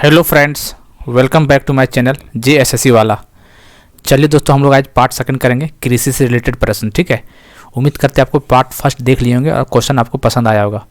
Hello friends, welcome back to my channel JSSC वाला। चलिए दोस्तों, हम लोग आज पार्ट सेकंड करेंगे कृषि से रिलेटेड प्रश्न। ठीक है, उम्मीद करते हैं आपको पार्ट फर्स्ट देख लिए होंगे और क्वेश्चन आपको पसंद आया होगा।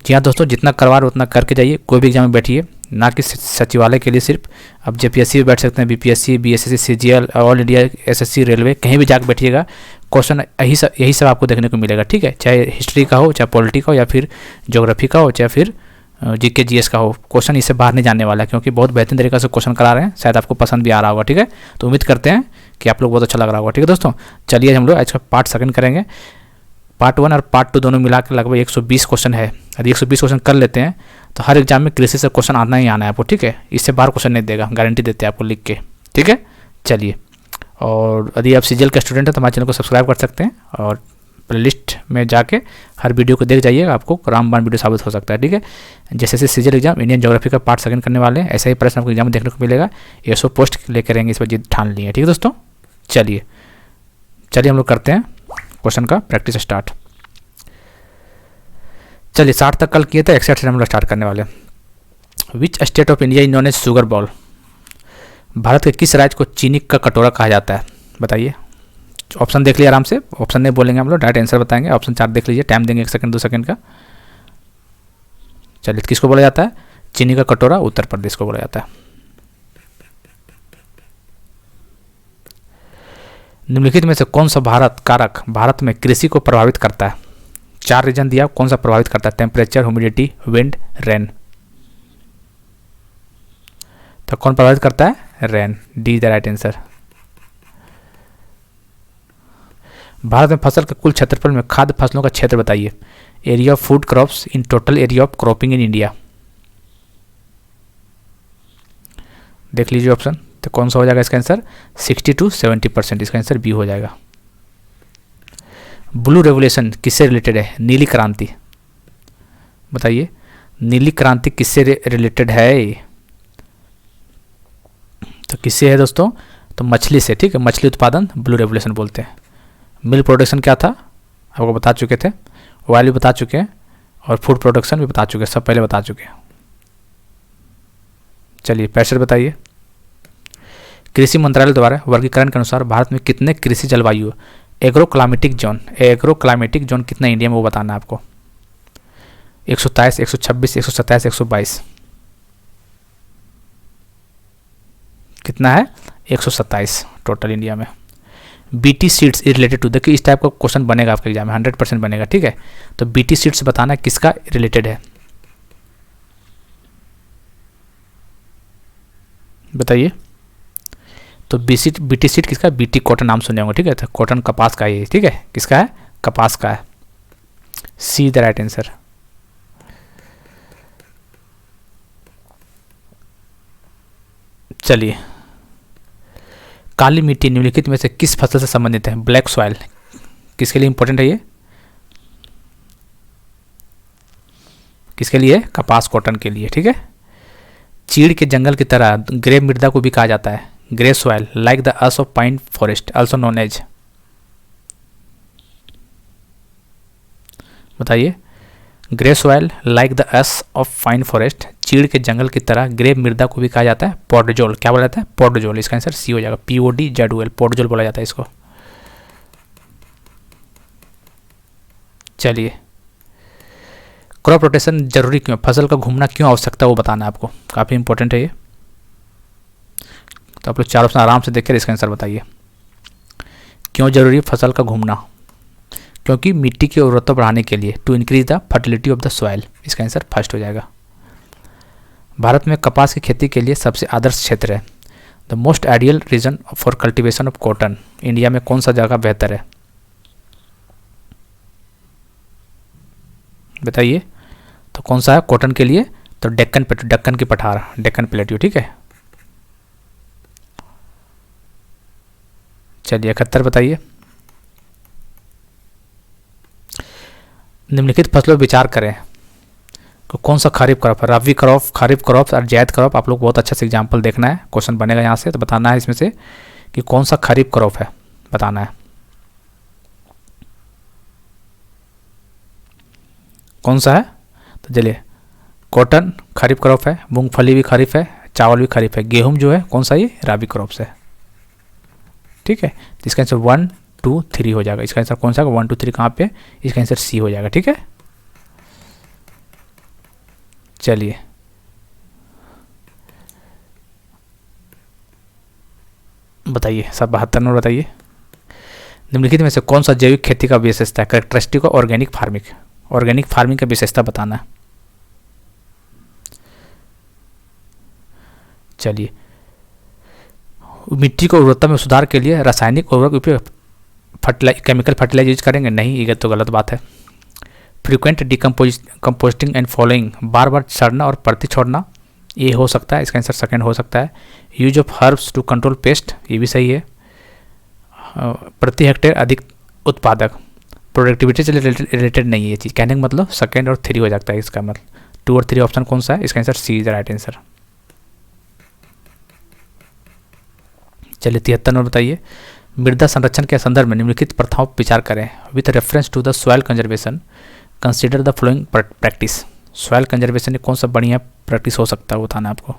जी हाँ दोस्तों, जितना करवा रहे उतना करके जाइए। कोई भी एग्जाम में बैठिए, ना कि सचिवालय के लिए सिर्फ। अब JPSC में बैठ सकते हैं, BPSC, BSSC, CGL, all India SSC, railway, कहीं भी जाकर बैठिएगा, क्वेश्चन यही सब आपको देखने को मिलेगा। ठीक है, चाहे हिस्ट्री का हो, चाहे पॉलिटी का हो, या फिर ज्योग्राफी का हो, चाहे फिर GK GS का हो, क्वेश्चन इससे बाहर नहीं जाने वाला है, क्योंकि बहुत बेहतरीन तरीके से क्वेश्चन करा रहे हैं। शायद आपको पसंद भी आ रहा होगा। ठीक है, तो उम्मीद करते हैं कि आप लोग बहुत अच्छा लग रहा होगा। ठीक है दोस्तों, चलिए हम लोग आज का पार्ट सेकंड करेंगे। पार्ट 1 और पार्ट 2 दोनों मिला के लगभग 120 क्वेश्चन है। यदि 120 क्वेश्चन कर लेते हैं तो हर एग्जाम में कृषि से क्वेश्चन आना ही आना है आपको। ठीक है, इससे बाहर क्वेश्चन नहीं देगा, गारंटी देते हैं आपको लिख के। ठीक है, चलिए। और यदि आप CGL का स्टूडेंट है तो हमारे चैनल को सब्सक्राइब कर सकते हैं और प्लेलिस्ट में जाके हर वीडियो को देख जाइएगा, आपको रामबाण वीडियो साबित हो सकता है। ठीक है, जैसे CGL एग्जाम इंडियन ज्योग्राफी का पार्ट सेकंड करने वाले हैं, ऐसा ही प्रश्न आपको एग्जाम में देखने को मिलेगा। 100 पोस्ट लेकर रहेंगे, इस पर जिद ठान लिए। ठीक है दोस्तों, चलिए हम लोग करते हैं क्वेश्चन का प्रैक्टिस स्टार्ट। चलिए 60 तक कल किए थे, 61 से हम लोग स्टार्ट करने वाले हैं। Which state of India is known as sugar bowl? Bharat के किस राज्य को चीनी का कटोरा कहा जाता है? बताइए। ऑप्शन देख लिया आराम से, ऑप्शन नहीं बोलेंगे हम लोग, डायरेक्ट आंसर बताएंगे। ऑप्शन 4 देख लीजिए, टाइम देंगे 1 सेकंड 2 सेकंड का। चलिए, किसको बोला जाता है चीनी का कटोरा? उत्तर प्रदेश को बोला जाता है। निम्नलिखित में से कौन सा कारक भारत में कृषि को प्रभावित करता है? 4 रीजन दिया, कौन सा प्रभावित करता है? Temperature, humidity, wind, rain. तो कौन प्रभावित करता है? Rain. D is the right answer. Bharat में फसल के कुल क्षेत्रफल में खाद्य फसलों का क्षेत्र बताइए। Area of food crops in total area of cropping in India. देख लीजिए ऑप्शन, तो कौन सा हो जाएगा इसका आंसर? 60 to 70%। इसका आंसर बी हो जाएगा। ब्लू रेवोल्यूशन किससे रिलेटेड है? नीली क्रांति। बताइए, नीली क्रांति किससे रिलेटेड है? तो किससे है दोस्तों? तो मछली से। ठीक है, मछली उत्पादन ब्लू रेवोल्यूशन बोलते हैं। मिल्क प्रोडक्शन क्या था आपको बता चुके थे, ऑयल भी बता चुके हैं, और फूड प्रोडक्शन भी बता चुके हैं, सब पहले बता चुके हैं। चलिए पैसे बताइए। कृषि मंत्रालय द्वारा वर्गीकरण के अनुसार भारत में कितने कृषि जलवायु? एग्रो क्लाइमेटिक जोन कितना इंडिया में, वो बताना है आपको। 127, 126, 127, 122। कितना है? 127 टोटल इंडिया में। BT seeds is related to, देखिए इस टाइप का क्वेश्चन बनेगा आपके एग्जाम में, 100% बनेगा। ठीक है, तो BT सीड्स बताना किसका रिलेटेड है, बताइए। तो BT सीड किसका? BT कॉटन, नाम सुने होंगे। ठीक है, तो कॉटन कपास का ये। ठीक है, किसका है? कपास का है। See the right answer. चलिए, काली मिट्टी निम्नलिखित में से किस फसल से संबंधित है? Black soil. किसके लिए इंपॉर्टेंट है ये? किसके लिए? कपास कॉटन के लिए। ठीक है, चीड़ के जंगल की तरह ग्रे मृदा को भी कहा जाता है grey soil, like the earth of pine forest also known as. बताइए। Grey soil like the earth of pine forest, चीड़ के जंगल की तरह ग्रे मृदा को भी कहा जाता है पॉडजोल। क्या बोला जाता है? पॉडजोल। इसका आंसर सी हो जाएगा, PODZOL, पॉडजोल बोला जाता है इसको। चलिए, क्रॉप रोटेशन जरूरी क्यों? फसल का घूमना क्यों आवश्यकता, वो बताना है आपको, काफ़ी इंपॉर्टेंट है ये। तो आप लोग 4 ऑप्शन आराम से देखकर इसका आंसर बताइए। क्यों जरूरी फसल का घूमना? क्योंकि मिट्टी की उर्वरता बढ़ाने के लिए, to increase the fertility of the soil. इसका आंसर फर्स्ट हो जाएगा। भारत में कपास की खेती के लिए सबसे आदर्श क्षेत्र है। The most ideal region for cultivation of cotton, India में कौन सा जगह बेहतर है? बताइए। तो कौन सा है कॉटन के लिए? तो डेक्कन की पठार, डेक्कन प्लेट्यू। ठीक है, चलिए 71 बताइए। निम्नलिखित फसलों पर विचार करें, तो कौन सा खरीफ क्रॉप है? रबी क्रॉप, खरीफ क्रॉप और जायद क्रॉप। आप लोग बहुत अच्छा से एग्जाम्पल देखना है, क्वेश्चन बनेगा यहाँ से, तो बताना है इसमें से कि कौन सा खरीफ क्रॉप है, बताना है। कौन सा है? तो चलिए, कॉटन खरीफ क्रॉप है, मूंगफली भी खरीफ है, चावल भी खरीफ है। गेहूं जो है कौन सा, ये राबी क्रॉप्स है, ठीक है। तो इसका आंसर 1 2 3 हो जाएगा। इसका आंसर कौन सा, 1 2 3 कहाँ पे, इसका आंसर सी हो जाएगा, ठीक है। चलिए बताइए सब 72 नंबर बताइए। निम्नलिखित में से कौन सा जैविक खेती का विशेषता है, characteristic of organic farming, organic farming का विशेषता बताना है। चलिए, मिट्टी को उर्वरता में सुधार के लिए रासायनिक उर्वरक उपयोग, केमिकल फर्टिलाइजर यूज करेंगे, नहीं, ये तो गलत बात है। फ्रीक्वेंट कंपोस्टिंग एंड फॉलोइंग, बार बार सड़ना और परती छोड़ना, ये हो सकता है, इसका आंसर सेकंड हो सकता है। Use of herbs to control pest, ये भी सही है। प्रति हेक्टेयर अधिक उत्पादक, प्रोडक्टिविटी से रिलेटेड नहीं है ये चीज़, कहने का मतलब सेकंड और 3 हो जाता है, इसका मतलब 2 और 3 ऑप्शन कौन सा है, इसका answer C is the right answer. चलिए 73 नंबर बताइए। मृदा संरक्षण के संदर्भ में निम्नलिखित प्रथाओं पर विचार करें। With reference to the soil conservation consider the flowing practice. Soil conservation में कौन सा बढ़िया प्रैक्टिस हो सकता है, वो बताना है आपको।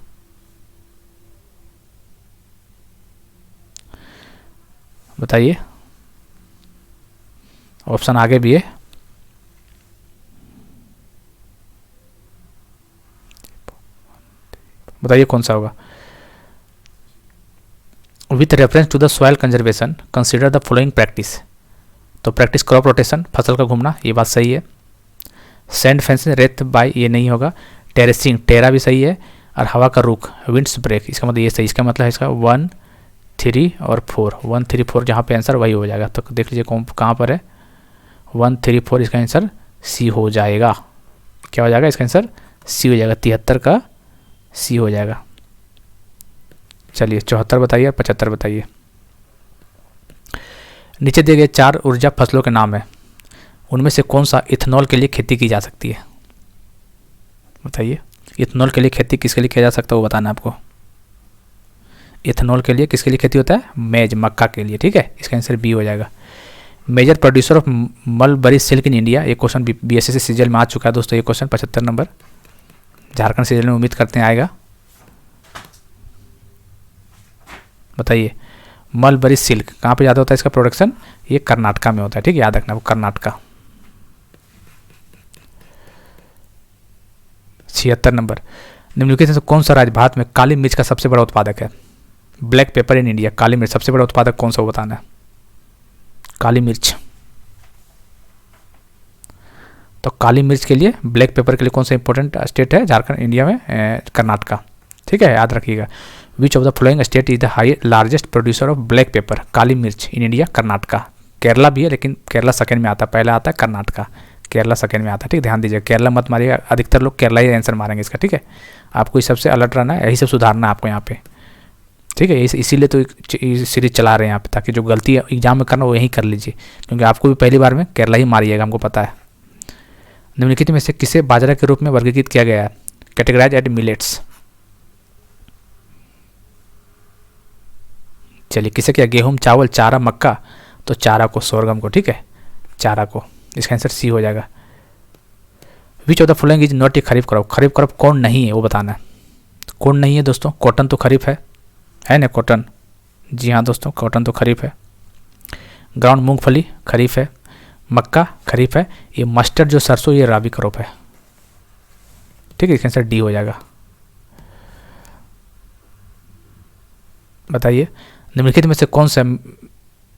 बताइए, ऑप्शन आगे भी है। बताइए कौन सा होगा। With reference to the soil conservation consider the following practice, तो प्रैक्टिस क्रॉप रोटेशन, फसल का घूमना, ये बात सही है। सैंड फेंसिंग, रेत बाई, ये नहीं होगा। टेरेसिंग, टेरा भी सही है। और हवा का रुख, विंड्स ब्रेक, इसका मतलब ये सही, इसका मतलब है इसका 1 3 और 4, 1 3 4 जहाँ पे आंसर वही हो जाएगा। तो देख लीजिए कहाँ पर है, 1 3 4, इसका आंसर सी हो जाएगा। क्या हो जाएगा, इसका आंसर सी हो जाएगा, 73 का सी हो जाएगा। चलिए 74 बताइए और 75 बताइए। नीचे दिए गए 4 ऊर्जा फसलों के नाम है, उनमें से कौन सा इथेनॉल के लिए खेती की जा सकती है, बताइए। इथेनॉल के लिए खेती किसके लिए किया जा सकता है, वो बताना है आपको। इथेनॉल के लिए किसके लिए खेती होता है, मेज, मक्का के लिए, ठीक है। इसका आंसर बी हो जाएगा। Major producer of mulberry silk in India, ये क्वेश्चन बीएसएससी सीजल में आ चुका है दोस्तों, ये क्वेश्चन 75 नंबर, झारखंड सीजल में उम्मीद करते हैं आएगा। बताइए, मलबरी सिल्क कहाँ पे ज़्यादा होता है इसका प्रोडक्शन, ये कर्नाटका में होता है, ठीक है, याद रखना वो कर्नाटका। 76 नंबर। निम्नलिखित में से कौन सा राज्य भारत में काली मिर्च का सबसे बड़ा उत्पादक है, ब्लैक पेपर इन इंडिया, काली मिर्च सबसे बड़ा उत्पादक कौन सा, वो बताना है। काली मिर्च, तो काली मिर्च के लिए, ब्लैक पेपर के लिए कौन सा इंपॉर्टेंट स्टेट है झारखंड इंडिया में, कर्नाटका, ठीक है, याद रखिएगा। Which of the following state is the largest producer of black pepper, काली मिर्च इन इंडिया, कर्नाटका। केरला भी है, लेकिन केरला सेकंड में आता है, पहला आता है कर्नाटका, केरला सेकंड में आता है, ठीक, ध्यान दीजिए, केरला मत मारिएगा, अधिकतर लोग केरला ही आंसर मारेंगे इसका, ठीक है। आपको इस सबसे अलर्ट रहना है, यही सब सुधारना है आपको यहाँ पे, ठीक है। इसीलिए तो सीरीज चला रहे हैं यहाँ पे, ताकि जो गलती एग्जाम में करना वो यहीं कर लीजिए, क्योंकि आपको भी पहली बार में केरला ही मारिएगा, हमको पता है। निम्नलिखित में से किसे बाजरा के रूप में वर्गीकृत किया गया है, कैटेगराइज एट मिलेट्स। चलिए, किसे क्या, गेहूं, चावल, चारा, मक्का, तो चारा को, सोरगम को, ठीक है, चारा को, इसका आंसर सी हो जाएगा। विच of the following is not a kharif crop, kharif crop कौन नहीं है वो बताना है। कौन नहीं है दोस्तों, कॉटन तो खरीफ है ना, कॉटन, जी हाँ दोस्तों, कॉटन तो खरीफ है। ग्राउंड मूंगफली खरीफ है, मक्का खरीफ है, ये मस्टर्ड जो सरसों, ये राबी क्रॉप है, ठीक है, इसका आंसर डी हो जाएगा। बताइए, निम्नलिखित में से कौन सा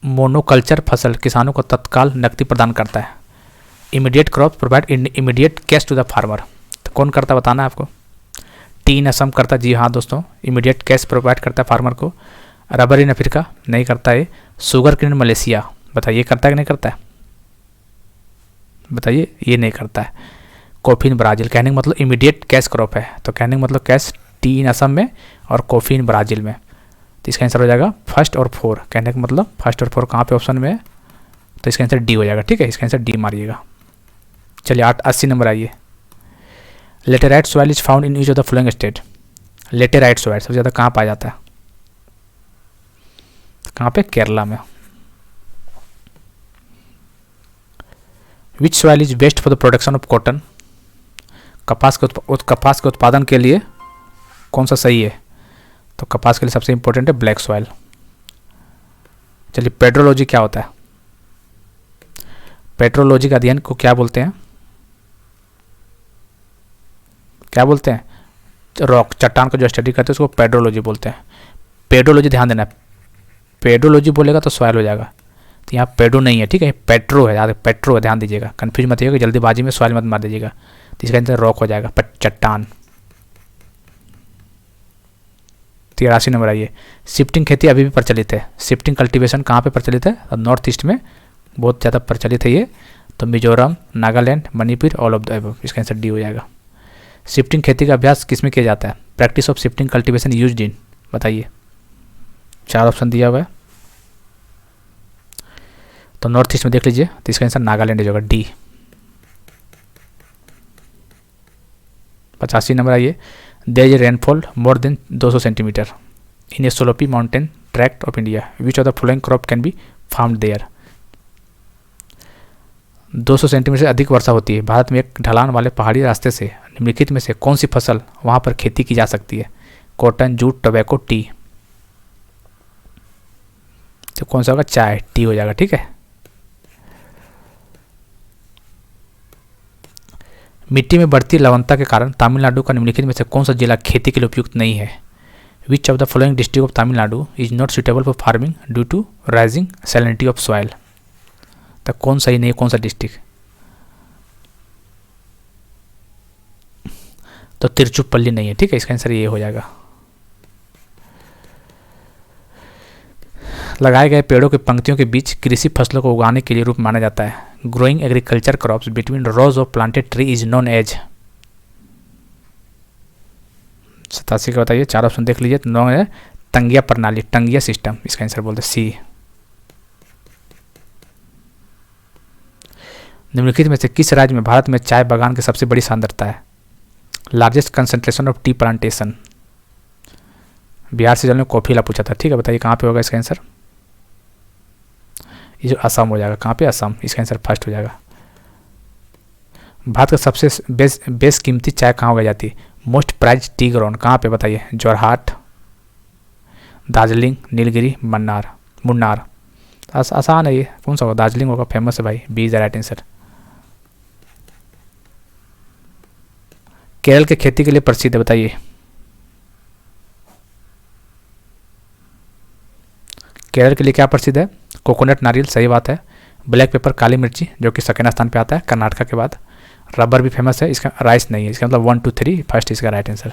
मोनोकल्चर फसल किसानों को तत्काल नकदी प्रदान करता है, immediate crop provide immediate cash to the farmer, तो कौन करता है बताना है आपको। टी इन असम करता, जी हाँ दोस्तों, इमीडिएट कैश प्रोवाइड करता है फार्मर को। रबर इन अफ्रीका नहीं करता है। शुगर केन मलेशिया, बताइए करता है कि नहीं करता है, बताइए, ये नहीं करता है। कॉफ़ी इन ब्राज़ील, कहने का मतलब इमीडिएट कैश क्रॉप है, तो कहने का मतलब कैश टी इन असम में और कॉफ़ी इन ब्राज़ील में, तो इसका आंसर हो जाएगा फर्स्ट और 4, कहने का मतलब फर्स्ट और 4 कहाँ पे ऑप्शन में है, तो इसका आंसर डी हो जाएगा, ठीक है, इसका आंसर डी मारिएगा। चलिए 80 नंबर आइए। Laterite soil is found in each of the following state, laterite soil सबसे ज़्यादा कहाँ पाया जाता है, कहाँ पे, केरला में। विच soil is best for the production of cotton, कपास के उत्पादन के लिए कौन सा सही है, तो कपास के लिए सबसे इंपॉर्टेंट है ब्लैक सॉइल। चलिए पेट्रोलॉजी क्या होता है? पेट्रोलॉजी का अध्ययन को क्या बोलते हैं? क्या बोलते हैं? रॉक, चट्टान का जो स्टडी करते हैं उसको पेड्रोलॉजी बोलते हैं। पेड्रोलॉजी ध्यान देना, पेड्रोलॉजी बोलेगा तो सॉइल हो जाएगा, तो यहाँ पेड्रो नहीं है, ठीक है, पेट्रो है, याद पेट्रो है, ध्यान दीजिएगा, कंफ्यूज मत होइएगा, जल्दीबाजी में सॉइल मत मार दीजिएगा। तो इसका आंसर रॉक हो जाएगा, चट्टान। 83 नंबर आइए, शिफ्टिंग खेती अभी भी प्रचलित है। शिफ्टिंग कल्टीवेशन कहाँ पे प्रचलित है? नॉर्थ ईस्ट में बहुत ज़्यादा प्रचलित है ये, तो Mizoram, Nagaland, Manipur, all of the above, इसका आंसर डी हो जाएगा। शिफ्टिंग खेती का अभ्यास किस में किया जाता है? Practice of shifting cultivation used in, बताइए। 4 ऑप्शन दिया हुआ है, तो नॉर्थ ईस्ट में देख लीजिए, तो इसका आंसर नागालैंड हो जाएगा, डी। 85 नंबर आइए, there is rainfall more than 200 centimetre in a slopy mountain tract of India, which of the following crop can be farmed there. 200 centimetre से अधिक वर्षा होती है भारत में एक ढलान वाले पहाड़ी रास्ते से, निम्नलिखित में से कौन सी फसल वहां पर खेती की जा सकती है? Cotton, jute, tobacco, T. तो कौन सा होगा? चाय, टी हो जाएगा, ठीक है। मिट्टी में बढ़ती लवणता के कारण तमिलनाडु का निम्नलिखित में से कौन सा जिला खेती के लिए उपयुक्त नहीं है? Which of the following district of Tamil Nadu is not suitable for farming due to rising salinity of soil. तो कौन सा ही नहीं है, कौन सा डिस्ट्रिक्ट? तो तिरुचिरापल्ली नहीं है, ठीक है, इसका आंसर ये हो जाएगा। लगाए गए पेड़ों की पंक्तियों के बीच कृषि फसलों को उगाने के लिए रूप माना जाता है। Growing agriculture crops between rows of planted tree is known as. 87 का बताइए, 4 ऑप्शन देख लीजिए, तो नोन है तंगिया प्रणाली, टंगिया सिस्टम, इसका आंसर बोलते हैं सी। निम्नलिखित में से किस राज्य में भारत में चाय बागान की सबसे बड़ी सांद्रता है? Largest concentration of tea plantation. Bihar से जल में कॉफीला पूछा था, ठीक है, बताइए कहाँ पे होगा इसका आंसर? ये जो असम हो जाएगा, कहाँ पे? असम, इसका आंसर फर्स्ट हो जाएगा। भारत का सबसे बेस कीमती चाय कहाँ उगाई जाती है? मोस्ट प्राइज टी ग्राउंड कहाँ पे, बताइए? जोरहाट, दार्जिलिंग, नीलगिरी, मुन्नार। आसान है ये, कौन सा होगा? दार्जिलिंग होगा, फेमस है भाई, B is the right answer. Kerala के खेती के लिए प्रसिद्ध है, बताइए। केरल के लिए क्या प्रसिद्ध है? कोकोनट, नारियल, सही बात है। ब्लैक पेपर, काली मिर्ची, जो कि सेकेंड स्थान पे आता है कर्नाटक के बाद। रबर भी फेमस है, इसका राइस नहीं है, इसका मतलब 1 2 3 फर्स्ट इसका राइट आंसर।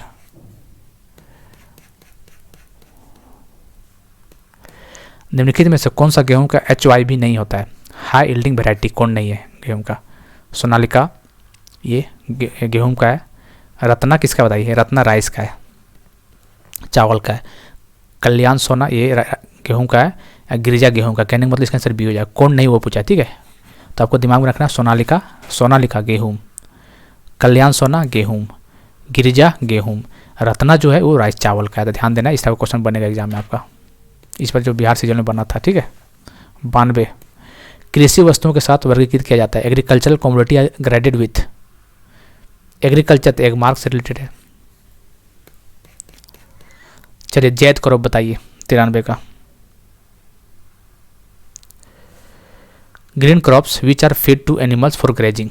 निम्नलिखित में से कौन सा गेहूं का HYV नहीं होता है? हाई यील्डिंग वैरायटी कौन नहीं है गेहूं का? सोनालिका ये गेहूं का है। रत्ना किसका बताइए? रत्ना राइस का है, चावल का है। कल्याण सोना ये गेहूं का है। गिरिजा गेहूं का, कहने का मतलब इसका आंसर बी हो जाएगा। कौन नहीं वो पूछा, ठीक है, तो आपको दिमाग में रखना, सोनालिका गेहूं, कल्याण सोना गेहूं, गिरिजा गेहूं, रत्ना जो है वो राइस चावल का है। तो ध्यान देना, इस तरह का क्वेश्चन बनेगा एग्जाम में आपका, इस पर जो बिहार सीजन में बना था, ठीक है। 92 कृषि वस्तुओं के साथ वर्गीकृत किया जाता है। Agricultural commodity graded with. Agriculture तो एक मार्क से रिलेटेड है। चलिए जैद क्रॉप बताइए 93 का। Green crops which are feed to animals for grazing,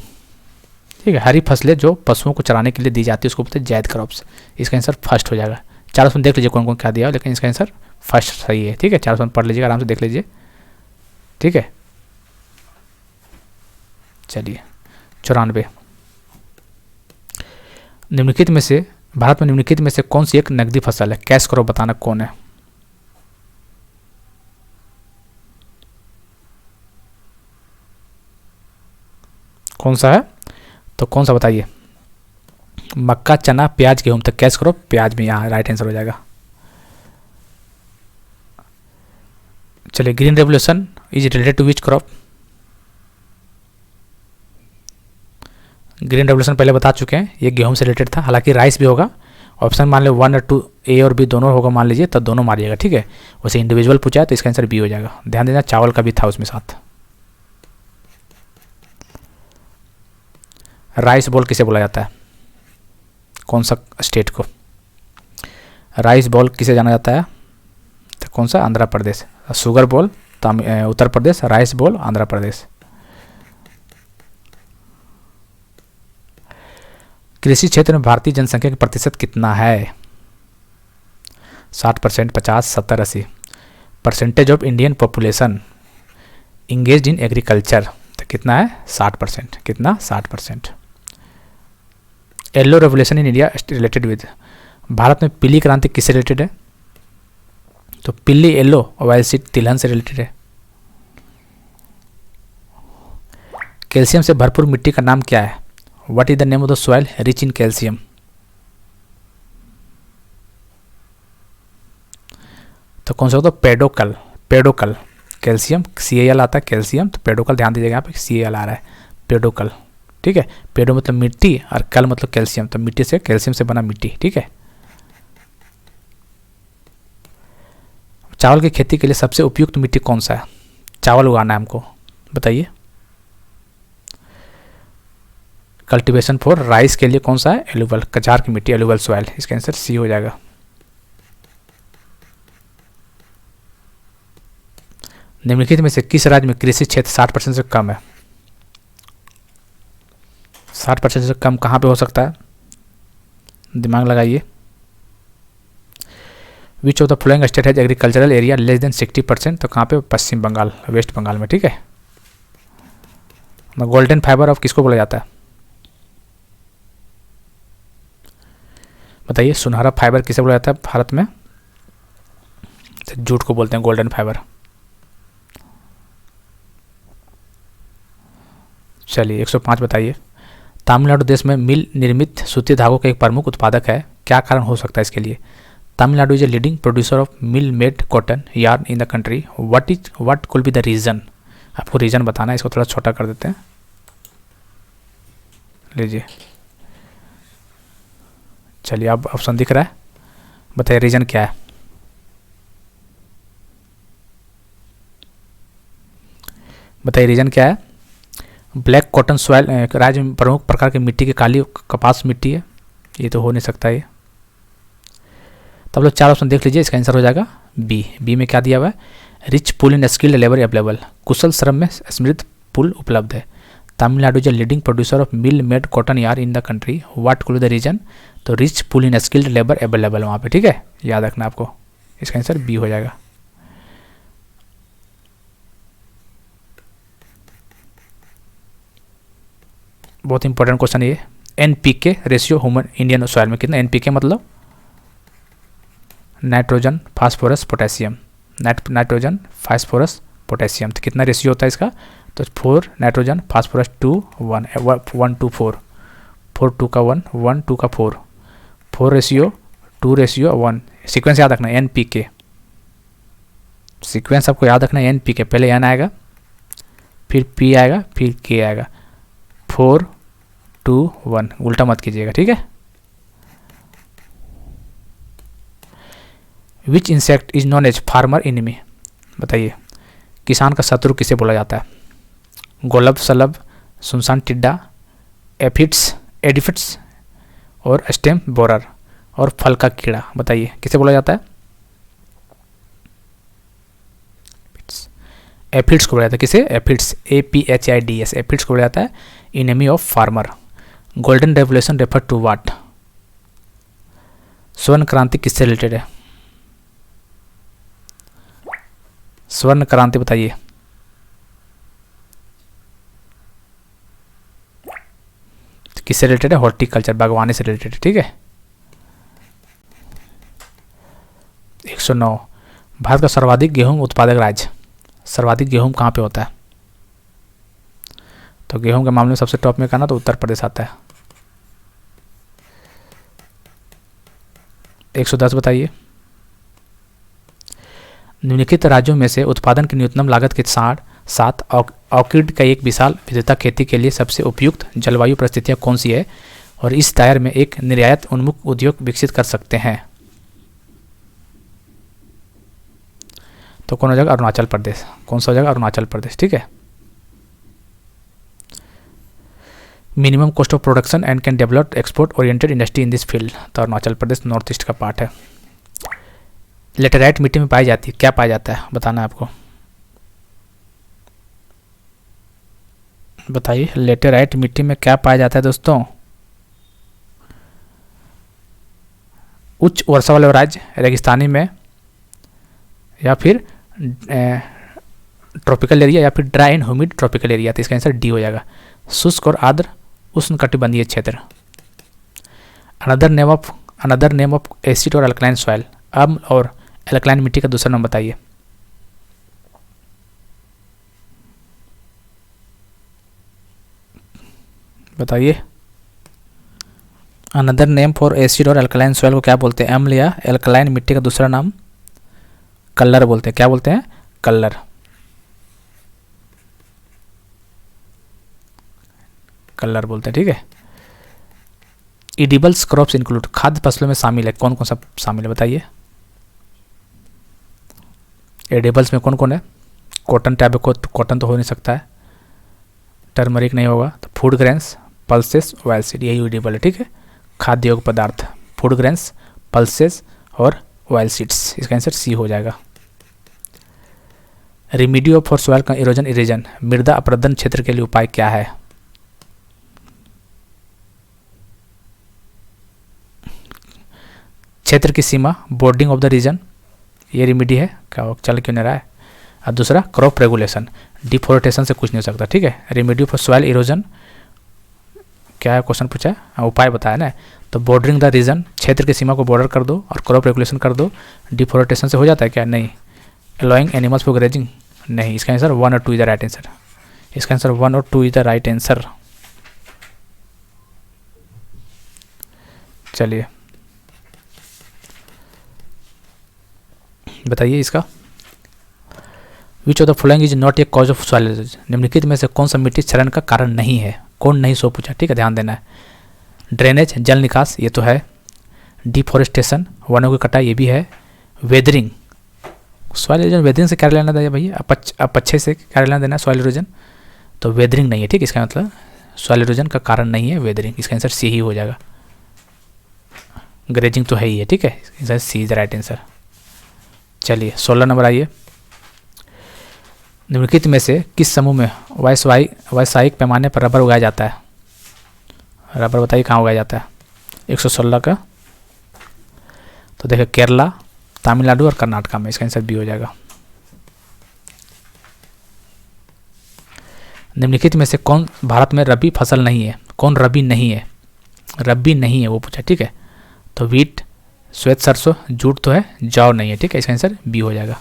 ठीक है, हरी फसलें जो पशुओं को चराने के लिए दी जाती है उसको बोलते हैं जैद क्रॉप्स। इसका आंसर फर्स्ट हो जाएगा। 4 ऑप्शन देख लीजिए कौन कौन क्या दिया हो, लेकिन इसका आंसर फर्स्ट सही है, ठीक है। 4 ऑप्शन पढ़ लीजिएगा, आराम से देख लीजिए, ठीक है। चलिए 94 निम्नलिखित में से भारत में निम्नलिखित में से कौन सी एक नकदी फसल है? कैश क्रॉप बताना कौन है? कौन सा है? तो कौन सा बताइए? मक्का, चना, प्याज, गेहूं। तो कैश क्रॉप प्याज में यहाँ राइट आंसर हो जाएगा। चलिए green revolution is related to which crop? Green revolution पहले बता चुके हैं, ये गेहूं से रिलेटेड था, हालांकि राइस भी होगा। ऑप्शन मान लो 1 और 2, ए और बी दोनों होगा मान लीजिए, तो दोनों मारिएगा, ठीक है। वैसे इंडिविजुअल पूछा है तो इसका आंसर बी हो जाएगा। ध्यान देना चावल का भी था उसमें साथ। राइस बोल किसे बोला जाता है? कौन सा स्टेट को? राइस बॉल किसे जाना जाता है? तो कौन सा? Andhra Pradesh. Sugar ball Uttar Pradesh, rice ball Andhra Pradesh. कृषि क्षेत्र में भारतीय जनसंख्या का प्रतिशत कितना है? 60%, 50, 70, 80। Percentage of Indian population engaged in agriculture, तो कितना है? 60%। कितना? 60%। Yellow revolution in India related with, Bharat में पीली क्रांति किससे रिलेटेड है? तो पीली येलो ऑयल सीड तिलहन से रिलेटेड है। कैल्शियम से भरपूर मिट्टी का नाम क्या है? What is the name of the soil rich in calcium? तो कौन सा होता है? पेडोकल। पेडोकल। कैल्शियम CAL आता है कैल्शियम, तो पेडोकल ध्यान दीजिएगा, यहाँ पे CAL आ रहा है, पेडोकल। ठीक है, पेडो मतलब मिट्टी और कल मतलब कैल्शियम, तो मिट्टी से कैल्शियम से बना मिट्टी। ठीक है। चावल की खेती के लिए सबसे उपयुक्त मिट्टी कौन सा है? चावल उगाना है हमको, बताइए। कल्टीवेशन फॉर राइस के लिए कौन सा है? एलुवल, कचार की मिट्टी, एलुवल सॉइल। इसका आंसर C हो जाएगा। निम्नलिखित में से किस राज्य में कृषि क्षेत्र 60% से कम है? 60% से कम कहाँ पे हो सकता है? दिमाग लगाइए। विच of the following state has agricultural area less than 60%? तो कहाँ पे? पश्चिम बंगाल, वेस्ट बंगाल में। ठीक है। गोल्डन फाइबर ऑफ किसको बोला जाता है? बताइए। सुनहरा फाइबर किसे बोला जाता है भारत में? जूट को बोलते हैं गोल्डन फाइबर। चलिए 105 बताइए। तमिलनाडु देश में मिल निर्मित सूती धागों का एक प्रमुख उत्पादक है, क्या कारण हो सकता है इसके लिए? Tamil Nadu is a leading producer of mill made cotton yarn in the country, what could be the reason? आपको रीजन बताना है, इसको थोड़ा छोटा कर देते हैं। लीजिए, चलिए अब ऑप्शन दिख रहा है, बताइए रीजन क्या है? बताइए रीजन क्या है? ब्लैक कॉटन सॉइल राज्य में प्रमुख प्रकार की मिट्टी की काली कपास मिट्टी है, ये तो हो नहीं सकता ये। तब लोग 4 ऑप्शन देख लीजिए, इसका आंसर हो जाएगा बी में क्या दिया हुआ है? रिच पुल इन स्किल्ड लेबर अवेलेबल, कुशल श्रम में समृद्ध पुल उपलब्ध है। Tamil Nadu is leading producer of mill made cotton यार इन द कंट्री, व्हाट कुल द रीजन? तो रिच पुल इन स्किल्ड लेबर अवेलेबल वहाँ पे। ठीक है, याद रखना आपको, इसका आंसर बी हो जाएगा। बहुत इंपॉर्टेंट क्वेश्चन ये। NPK ratio human Indian soil में कितना? NPK मतलब nitrogen phosphorus potassium, nitrogen phosphorus potassium, तो कितना रेशियो होता है इसका? तो 4 नाइट्रोजन फास्फोरस 2 1 1 2 4 4 2 का 1 1 2 का 4 4 रेशियो 2 रेशियो 1। सीक्वेंस याद रखना है NPK, सीक्वेंस आपको याद रखना है NPK, पहले N आएगा, फिर P आएगा, फिर K आएगा, 4 2 1, उल्टा मत कीजिएगा। ठीक है। Which insect is known as farmer enemy? बताइए, किसान का शत्रु किसे बोला जाता है? गोलब सलब, सुनसान टिड्डा, एडिफिट्स और स्टेम बोरर और फल का कीड़ा, बताइए किसे बोला जाता है? एफिड्स को बोला जाता है। किसे? एफिड्स, APHIDS, एफिड्स को बोला जाता है enemy of farmer. Golden revolution refer to what? स्वर्ण क्रांति किससे रिलेटेड है? स्वर्ण क्रांति बताइए। किससे रिलेटेड है? हॉर्टिकल्चर, बागवानी से रिलेटेड है। ठीक है। 109 भारत का सर्वाधिक गेहूं उत्पादक राज्य, सर्वाधिक गेहूं कहाँ पे होता है? तो गेहूं के मामले में सबसे टॉप में कहना तो उत्तर प्रदेश आता है। 110 बताइए। निम्नलिखित राज्यों में से उत्पादन की न्यूनतम लागत के साथ ऑर्किड का एक विशाल विविधता खेती के लिए सबसे उपयुक्त जलवायु परिस्थितियां कौन सी है और इस दायरे में एक निर्यात उन्मुख उद्योग विकसित कर सकते हैं? तो कौन हो जाएगा? अरुणाचल प्रदेश। कौन सा हो जाएगा? अरुणाचल प्रदेश। ठीक है। Minimum cost of production and can develop export oriented industry in this field, तो अरुणाचल प्रदेश नॉर्थ ईस्ट का पार्ट है। लेटेराइट मिट्टी में पाई जाती है, क्या पाया जाता है बताना है आपको, बताइए लेटेराइट मिट्टी में क्या पाया जाता है दोस्तों। उच्च वर्षा वाले राज्य रेगिस्तानी में, या फिर ट्रॉपिकल एरिया, या फिर dry and humid tropical area. तो इसका आंसर डी हो जाएगा, शुष्क और आर्द्र उष्णकटिबंधीय क्षेत्र। अनदर नेम ऑफ एसिड और अल्कलाइन सॉइल, अम्ल और अल्कलाइन मिट्टी का दूसरा नाम बताइए। बताइए अनदर नेम फॉर एसिड और अल्कलाइन सॉइल को क्या बोलते हैं, अम्ल या अल्कलाइन मिट्टी का दूसरा नाम कलर बोलते हैं। क्या बोलते हैं, कलर, कलर बोलते हैं, ठीक है। एडिबल्स क्रॉप्स इंक्लूड, खाद्य फसलों में शामिल है, कौन कौन सा शामिल है बताइए। एडिबल्स में कौन कौन है, कॉटन, टैबेको, कॉटन तो हो नहीं सकता है, टर्मरिक नहीं होगा, तो food grains, pulses, oil seed, यही एडिबल है, ठीक है। खाद्य योग्य पदार्थ, फूड ग्रेन्स, पल्सेस और ऑयल सीड्स, इसका आंसर सी हो जाएगा। रेमेडियो फॉर सॉइल इरोजन इरेजन, मृदा अपरदन क्षेत्र के लिए उपाय क्या है। क्षेत्र की सीमा, बोर्डिंग ऑफ द रीजन, ये रेमेडी है, क्या चल क्यों नहीं रहा है। और दूसरा क्रॉप रेगुलेशन, डिफोरेस्टेशन से कुछ नहीं हो सकता, ठीक है। रेमेडी फॉर सॉइल इरोजन, क्या है क्वेश्चन पूछा है, उपाय बताया ना, तो बॉर्डरिंग द रीजन, क्षेत्र की सीमा को बॉर्डर कर दो, और क्रॉप रेगुलेशन कर दो। डिफोरेस्टेशन से हो जाता है क्या, नहीं। अलाउइंग एनिमल्स फॉर ग्रेजिंग, नहीं। इसका आंसर 1 और 2 इज द राइट आंसर, इसका आंसर 1 और 2 इज द राइट आंसर। चलिए बताइए इसका, विच of the following is not a cause of soil erosion, निम्नलिखित में से कौन सा मिट्टी क्षरण का कारण नहीं है, कौन नहीं, सो पूछा, ठीक है, ध्यान देना है। ड्रेनेज, जल निकास, ये तो है। डिफोरेस्टेशन, वनों की कटाई, ये भी है। वेदरिंग, सॉइल इरोजन वेदरिंग से क्या लेना देना भैया, अपक्षय से क्या लेना देना सॉइल इरोजन, तो वेदरिंग नहीं है, ठीक है। इसका मतलब सॉइल इरोजन का कारण नहीं है वेदरिंग, इसका आंसर सी ही हो जाएगा। ग्रेजिंग तो है ही है, ठीक है, इसका सी इज द राइट आंसर। चलिए 16 नंबर आइए, निम्नलिखित में से किस समूह में व्यावसायिक पैमाने पर रबर उगाया जाता है। रबर बताइए कहाँ उगाया जाता है, 116 का, तो देखिए केरला, तमिलनाडु और कर्नाटक में, इसका आंसर बी हो जाएगा। निम्नलिखित में से कौन भारत में रबी फसल नहीं है, कौन रबी नहीं है, रबी नहीं है वो पूछा, ठीक है। तो वीट, श्वेत सरसों, जूट तो है, जौ नहीं है, ठीक है, इसका आंसर बी हो जाएगा,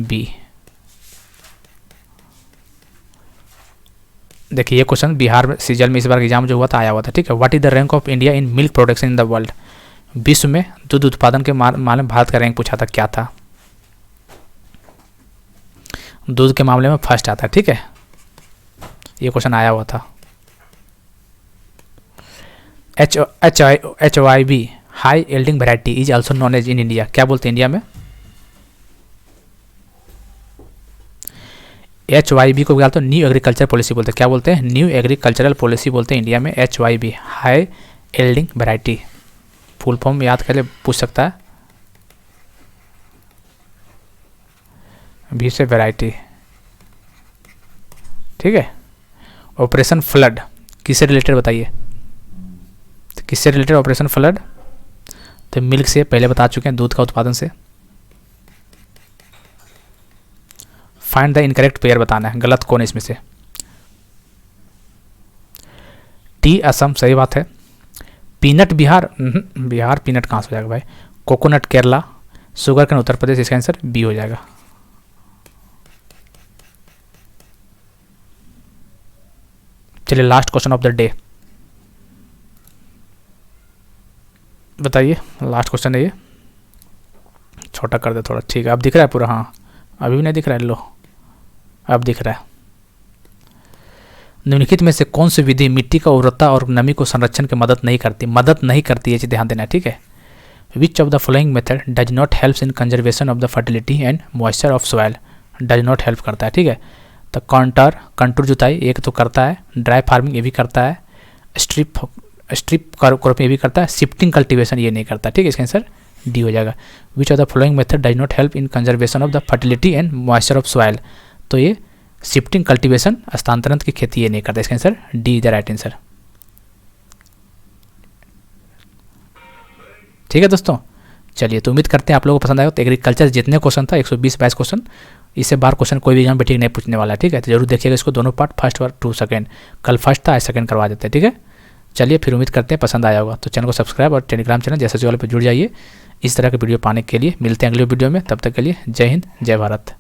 बी। देखिए ये क्वेश्चन बिहार सीजल में इस बार एग्जाम जो हुआ था आया हुआ था, ठीक है। What is the rank of India in milk production in the world, विश्व में दूध उत्पादन के मामले में भारत का रैंक पूछा था, क्या था। दूध के मामले में फर्स्ट आता है, ठीक है, ये क्वेश्चन आया हुआ था। HYB high yielding variety is also known as in India, क्या बोलते हैं इंडिया में। HYB को बोलते हैं न्यू एग्रीकल्चर पॉलिसी बोलते हैं, क्या बोलते हैं, न्यू एग्रीकल्चरल पॉलिसी बोलते हैं इंडिया में। HYB high yielding variety, full form याद कर ले, पूछ सकता है, भी से वैरायटी, ठीक है। ऑपरेशन फ्लड किससे रिलेटेड बताइए, तो किससे रिलेटेड ऑपरेशन फ्लड, तो मिल्क से पहले बता चुके हैं, दूध का उत्पादन से। फाइंड द इनकरेक्ट पेयर बताना है, गलत कौन है इसमें से। टी असम, सही बात है। पीनट बिहार, बिहार पीनट कहाँ से हो जाएगा भाई। Coconut Kerala, sugar cane Uttar Pradesh, इसका आंसर बी हो जाएगा। चलिए last question of the day बताइए, लास्ट क्वेश्चन है ये, छोटा कर दे थोड़ा, ठीक है। अब दिख रहा है पूरा, हाँ अभी भी नहीं दिख रहा है, लो अब दिख रहा है। निम्नलिखित में से कौन सी विधि मिट्टी का उर्वरता और नमी को संरक्षण की मदद नहीं करती, ये चीज़ ध्यान देना, ठीक है। Which of the following method does not help in conservation of the fertility and moisture of soil, does not help करता है, ठीक है। तो कंटूर जुताई एक तो करता है, ड्राई फार्मिंग ये भी करता है, स्ट्रिप क्रॉपिंग ये भी करता है, शिफ्टिंग कल्टीवेशन ये नहीं करता, ठीक है। इसका आंसर डी हो जाएगा। विच of the following method does not help in conservation of the fertility and moisture of soil. तो ये शिफ्टिंग कल्टीवेशन स्थानांतरण की खेती ये नहीं करता। इसका answer D is the right answer. ठीक है दोस्तों, चलिए तो उम्मीद करते हैं आप लोगों को पसंद आएगा। तो एग्रीकल्चर जितने क्वेश्चन था 120-22 क्वेश्चन, इससे बाहर क्वेश्चन कोई भी एग्जाम पे ठीक नहीं पूछने वाला है। ठीक है, तो जरूर देखिएगा इसको दोनों पार्ट, फर्स्ट और 2 सेकेंड। कल फर्स्ट था, आज सेकेंड करवा देते हैं। ठीक है, चलिए फिर उम्मीद करते हैं पसंद आया होगा। तो चैनल को सब्सक्राइब और टेलीग्राम चैनल जैसे वाले पर जुड़ जाइए। इस तरह के वीडियो पाने के लिए मिलते हैं अगले वीडियो में। तब तक के लिए जय हिंद, जय भारत।